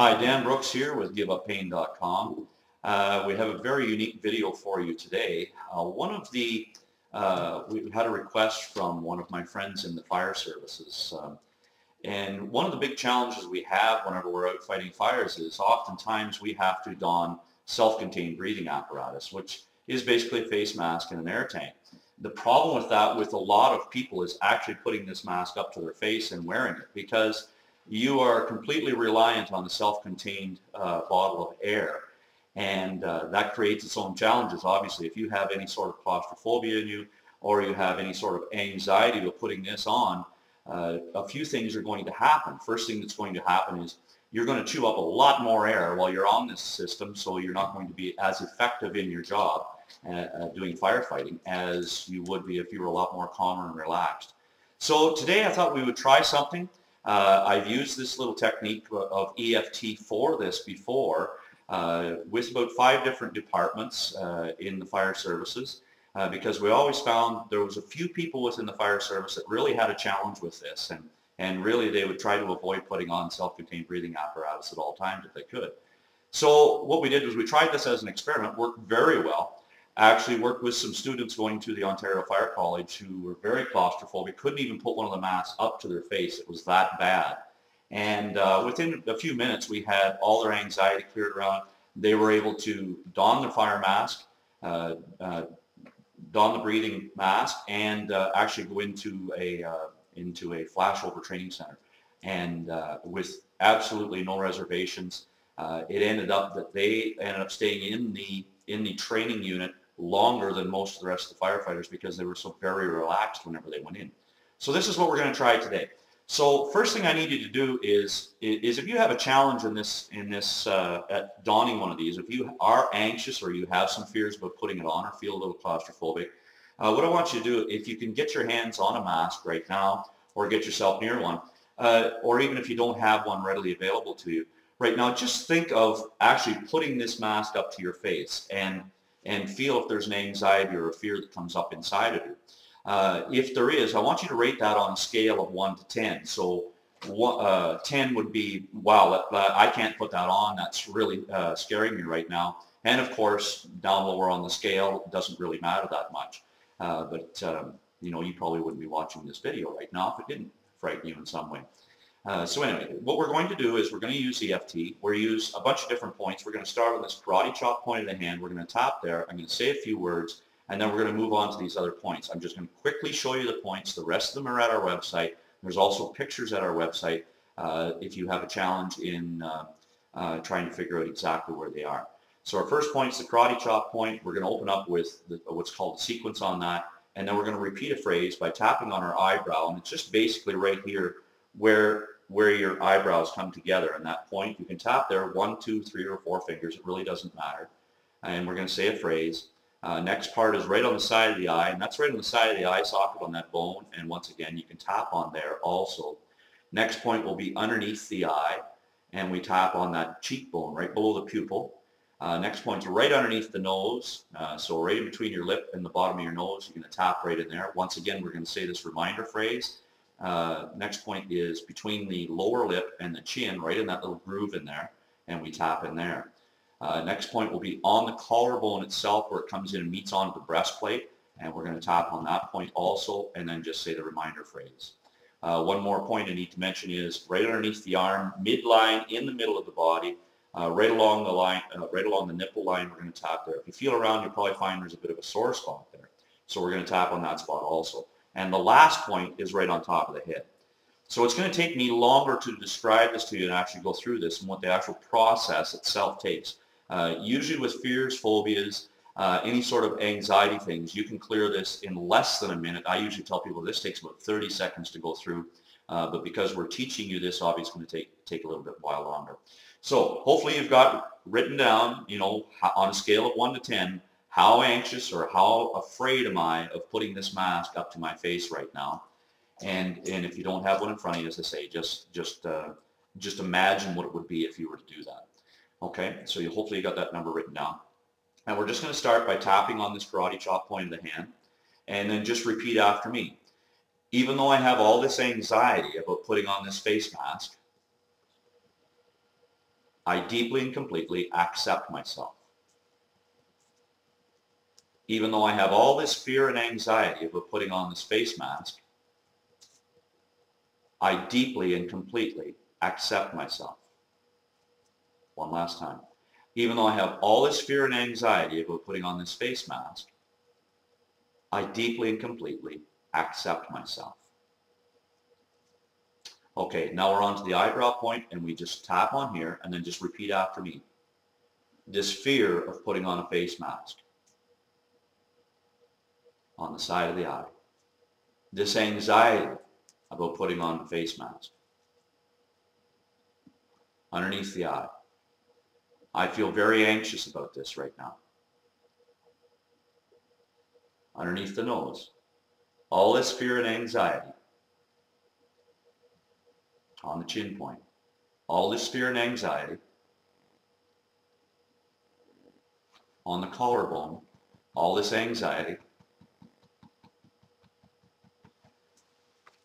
Hi, Dan Brooks here with GiveUpPain.com. We have a very unique video for you today. We had a request from one of my friends in the fire services. And one of the big challenges we have whenever we're out fighting fires is oftentimes we have to don self-contained breathing apparatus, which is basically a face mask and an air tank. The problem with that with a lot of people is actually putting this mask up to their face and wearing it, because you are completely reliant on the self-contained bottle of air. And that creates its own challenges. Obviously, if you have any sort of claustrophobia in you, or you have any sort of anxiety with putting this on, a few things are going to happen. First thing that's going to happen is you're going to chew up a lot more air while you're on this system, so you're not going to be as effective in your job doing firefighting as you would be if you were a lot more calmer and relaxed. So today I thought we would try something. I've used this little technique of EFT for this before with about 5 different departments in the fire services, because we always found there was a few people within the fire service that really had a challenge with this, and really they would try to avoid putting on self-contained breathing apparatus at all times if they could. So what we did was we tried this as an experiment. Worked very well. Actually worked with some students going to the Ontario Fire College who were very claustrophobic, couldn't even put one of the masks up to their face. It was that bad. And within a few minutes we had all their anxiety cleared around. They were able to don the fire mask, don the breathing mask, and actually go into a flashover training center. And with absolutely no reservations, it ended up that they ended up staying in the training unit longer than most of the rest of the firefighters, because they were so very relaxed whenever they went in. So this is what we're going to try today. So first thing I need you to do is if you have a challenge at donning one of these, if you are anxious or you have some fears about putting it on or feel a little claustrophobic, what I want you to do, if you can get your hands on a mask right now or get yourself near one, or even if you don't have one readily available to you right now, just think of actually putting this mask up to your face and feel if there's an anxiety or a fear that comes up inside of you. If there is, I want you to rate that on a scale of 1 to 10. So 10 would be, wow, I can't put that on. That's really scaring me right now. And of course, down lower on the scale, it doesn't really matter that much. You know, you probably wouldn't be watching this video right now if it didn't frighten you in some way. So anyway, what we're going to do is we're going to use EFT. We're going to use a bunch of different points. We're going to start on this karate chop point of the hand. We're going to tap there. I'm going to say a few words, and then we're going to move on to these other points. I'm just going to quickly show you the points. The rest of them are at our website. There's also pictures at our website if you have a challenge in trying to figure out exactly where they are. So our first point is the karate chop point. We're going to open up with what's called a sequence on that, and then we're going to repeat a phrase by tapping on our eyebrow, and it's just basically right here where your eyebrows come together. And that point, you can tap there 1, 2, 3, or 4 fingers. It really doesn't matter. And we're going to say a phrase. Next part is right on the side of the eye, and that's right on the side of the eye socket on that bone. And once again, you can tap on there also. Next point will be underneath the eye, and we tap on that cheekbone right below the pupil. Next point is right underneath the nose, so right in between your lip and the bottom of your nose. You're going to tap right in there. Once again, we're going to say this reminder phrase. Next point is between the lower lip and the chin, right in that little groove in there, and we tap in there. Next point will be on the collarbone itself, where it comes in and meets onto the breastplate, and we're going to tap on that point also, and then just say the reminder phrase. One more point I need to mention is right underneath the arm, midline in the middle of the body, right along the line, right along the nipple line, we're going to tap there. If you feel around, you'll probably find there's a bit of a sore spot there, so we're going to tap on that spot also. And the last point is right on top of the head. So it's going to take me longer to describe this to you and actually go through this and what the actual process itself takes. Usually with fears, phobias, any sort of anxiety things, you can clear this in less than a minute. I usually tell people this takes about 30 seconds to go through, but because we're teaching you this, obviously it's going to take a little bit while longer. So hopefully you've got written down, you know, on a scale of 1 to 10, how anxious or how afraid am I of putting this mask up to my face right now? And if you don't have one in front of you, as I say, just imagine what it would be if you were to do that. Okay, so hopefully you got that number written down. And we're just going to start by tapping on this karate chop point of the hand, and then just repeat after me. Even though I have all this anxiety about putting on this face mask, I deeply and completely accept myself. Even though I have all this fear and anxiety about putting on this face mask, I deeply and completely accept myself. One last time. Even though I have all this fear and anxiety about putting on this face mask, I deeply and completely accept myself. Okay, now we're on to the eyebrow point, and we just tap on here and then just repeat after me. This fear of putting on a face mask on the side of the eye. This anxiety about putting on the face mask underneath the eye. I feel very anxious about this right now. Underneath the nose. All this fear and anxiety on the chin point. All this fear and anxiety on the collarbone. All this anxiety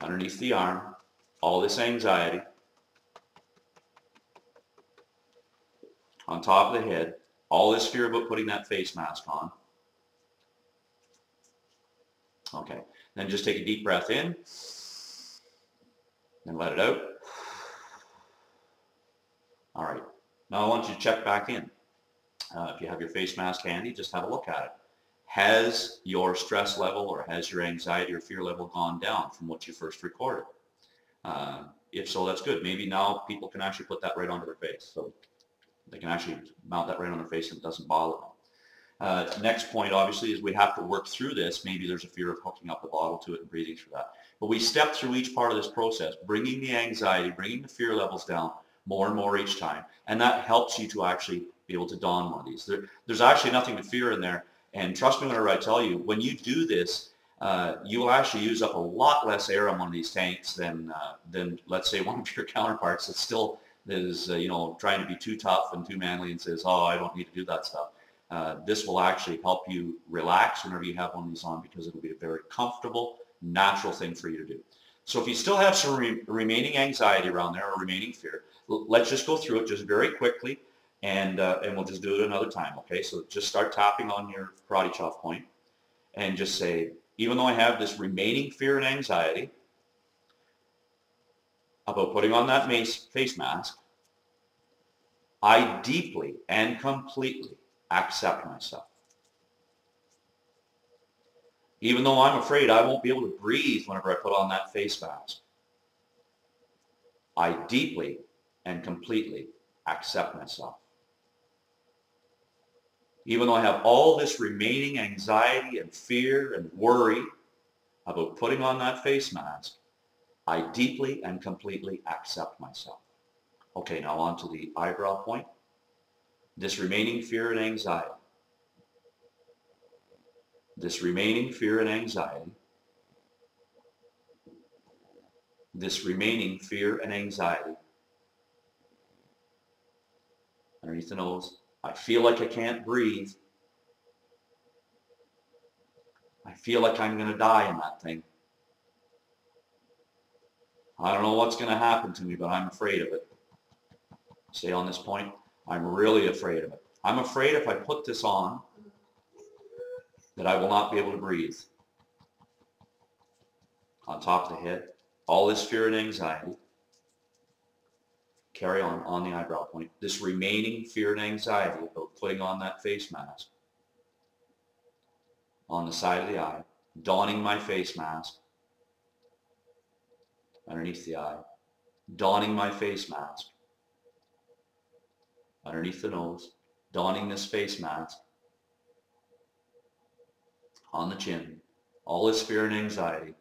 underneath the arm. All this anxiety on top of the head. All this fear about putting that face mask on. Okay, then just take a deep breath in and let it out. All right, now I want you to check back in. If you have your face mask handy, just have a look at it. Has your stress level or has your anxiety or fear level gone down from what you first recorded? If so, that's good. Maybe now people can actually put that right onto their face. So they can actually mount that right on their face and it doesn't bother them. Next point, obviously, is we have to work through this. Maybe there's a fear of hooking up the bottle to it and breathing through that. But we step through each part of this process, bringing the anxiety, bringing the fear levels down more and more each time. And that helps you to actually be able to don one of these. There's actually nothing to fear in there. And trust me whenever I tell you, when you do this, you will actually use up a lot less air on one of these tanks than let's say, one of your counterparts that still is, trying to be too tough and too manly and says, oh, I don't need to do that stuff. This will actually help you relax whenever you have one of these on because it'll be a very comfortable, natural thing for you to do. So if you still have some remaining anxiety around there or remaining fear, let's just go through it just very quickly and we'll just do it another time, okay? So just start tapping on your karate chop point and just say, even though I have this remaining fear and anxiety about putting on that face mask, I deeply and completely accept myself. Even though I'm afraid I won't be able to breathe whenever I put on that face mask, I deeply and completely accept myself. Even though I have all this remaining anxiety and fear and worry about putting on that face mask, I deeply and completely accept myself. Okay, now on to the eyebrow point. This remaining fear and anxiety. This remaining fear and anxiety. This remaining fear and anxiety. Underneath the nose. I feel like I can't breathe. I feel like I'm going to die in that thing. I don't know what's going to happen to me, but I'm afraid of it. Stay on this point. I'm really afraid of it. I'm afraid if I put this on, that I will not be able to breathe. On top of the head, all this fear and anxiety. Carry on the eyebrow point. This remaining fear and anxiety about putting on that face mask. On the side of the eye, donning my face mask. Underneath the eye, donning my face mask. Underneath the nose, donning this face mask. On the chin, all this fear and anxiety.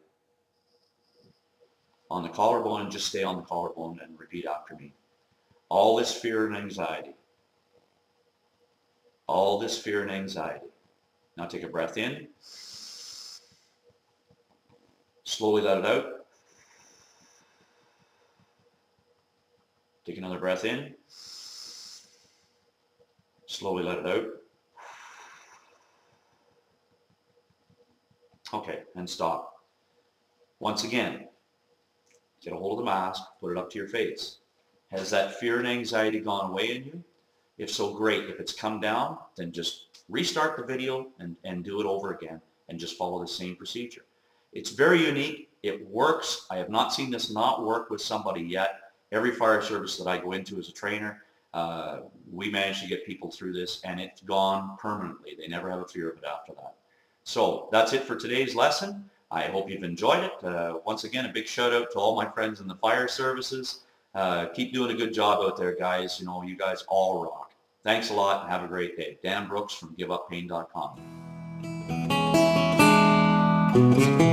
On the collarbone, and just stay on the collarbone and repeat after me. All this fear and anxiety. All this fear and anxiety. Now take a breath in. Slowly let it out. Take another breath in. Slowly let it out. Okay, and stop. Once again, get a hold of the mask, put it up to your face. Has that fear and anxiety gone away in you? If so, great. If it's come down, then just restart the video and do it over again and just follow the same procedure. It's very unique. It works. I have not seen this not work with somebody yet. Every fire service that I go into as a trainer, we manage to get people through this, and it's gone permanently. They never have a fear of it after that. So that's it for today's lesson. I hope you've enjoyed it. Once again, a big shout out to all my friends in the fire services. Keep doing a good job out there, guys. You know, you guys all rock. Thanks a lot and have a great day. Dan Brooks from GiveUpPain.com.